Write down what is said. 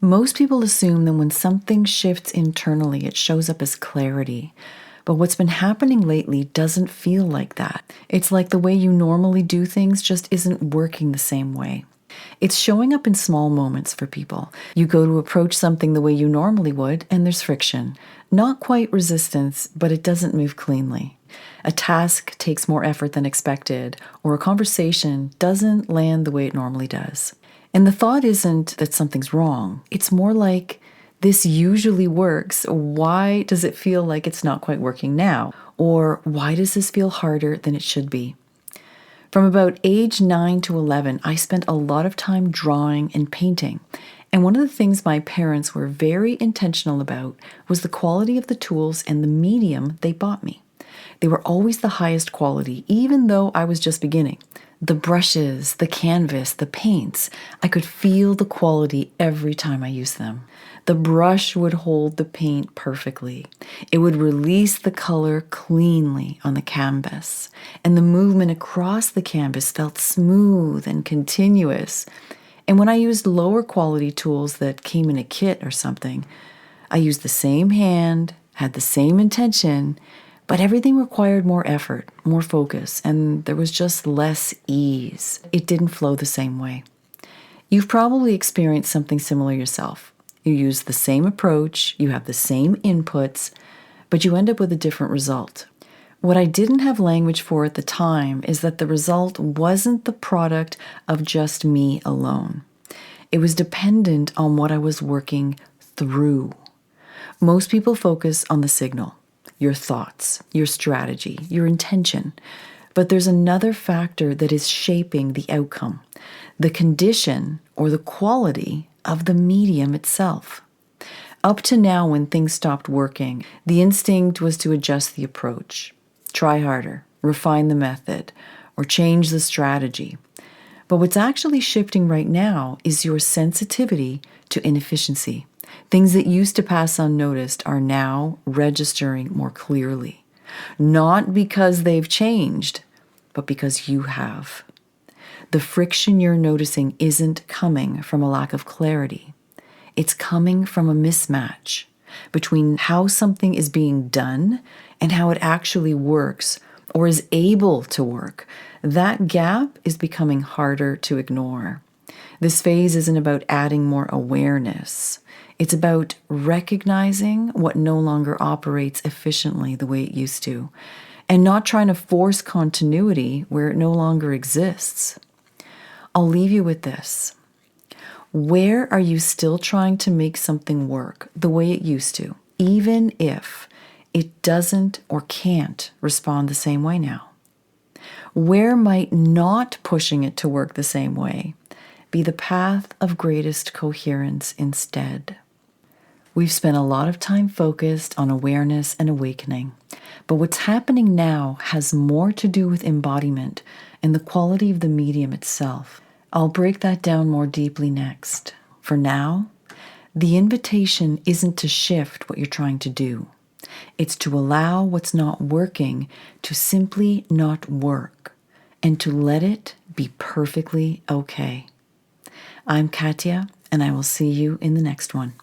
Most people assume that when something shifts internally, it shows up as clarity. But what's been happening lately doesn't feel like that. It's like the way you normally do things just isn't working the same way. It's showing up in small moments for people. You go to approach something the way you normally would, and there's friction. Not quite resistance, but it doesn't move cleanly. A task takes more effort than expected, or a conversation doesn't land the way it normally does. And the thought isn't that something's wrong. It's more like, this usually works. Why does it feel like it's not quite working now? Or why does this feel harder than it should be? From about age 9 to 11, I spent a lot of time drawing and painting. And one of the things my parents were very intentional about was the quality of the tools and the medium they bought me. They were always the highest quality, even though I was just beginning. The brushes, the canvas, the paints, I could feel the quality every time I used them. The brush would hold the paint perfectly. It would release the color cleanly on the canvas, and the movement across the canvas felt smooth and continuous. And when I used lower quality tools that came in a kit or something, I used the same hand, had the same intention, but everything required more effort, more focus, and there was just less ease. It didn't flow the same way. You've probably experienced something similar yourself. You use the same approach, you have the same inputs, but you end up with a different result. What I didn't have language for at the time is that the result wasn't the product of just me alone. It was dependent on what I was working through. Most people focus on the signal, your thoughts, your strategy, your intention. But there's another factor that is shaping the outcome, the condition or the quality of the medium itself. Up to now, when things stopped working, the instinct was to adjust the approach, try harder, refine the method, or change the strategy. But what's actually shifting right now is your sensitivity to inefficiency. Things that used to pass unnoticed are now registering more clearly. Not because they've changed, but because you have. The friction you're noticing isn't coming from a lack of clarity. It's coming from a mismatch between how something is being done and how it actually works or is able to work. That gap is becoming harder to ignore. This phase isn't about adding more awareness. It's about recognizing what no longer operates efficiently the way it used to, and not trying to force continuity where it no longer exists. I'll leave you with this. Where are you still trying to make something work the way it used to, even if it doesn't or can't respond the same way now? Where might not pushing it to work the same way be the path of greatest coherence instead? We've spent a lot of time focused on awareness and awakening, but what's happening now has more to do with embodiment and the quality of the medium itself. I'll break that down more deeply next. For now, the invitation isn't to shift what you're trying to do. It's to allow what's not working to simply not work and to let it be perfectly okay. I'm Katya, and I will see you in the next one.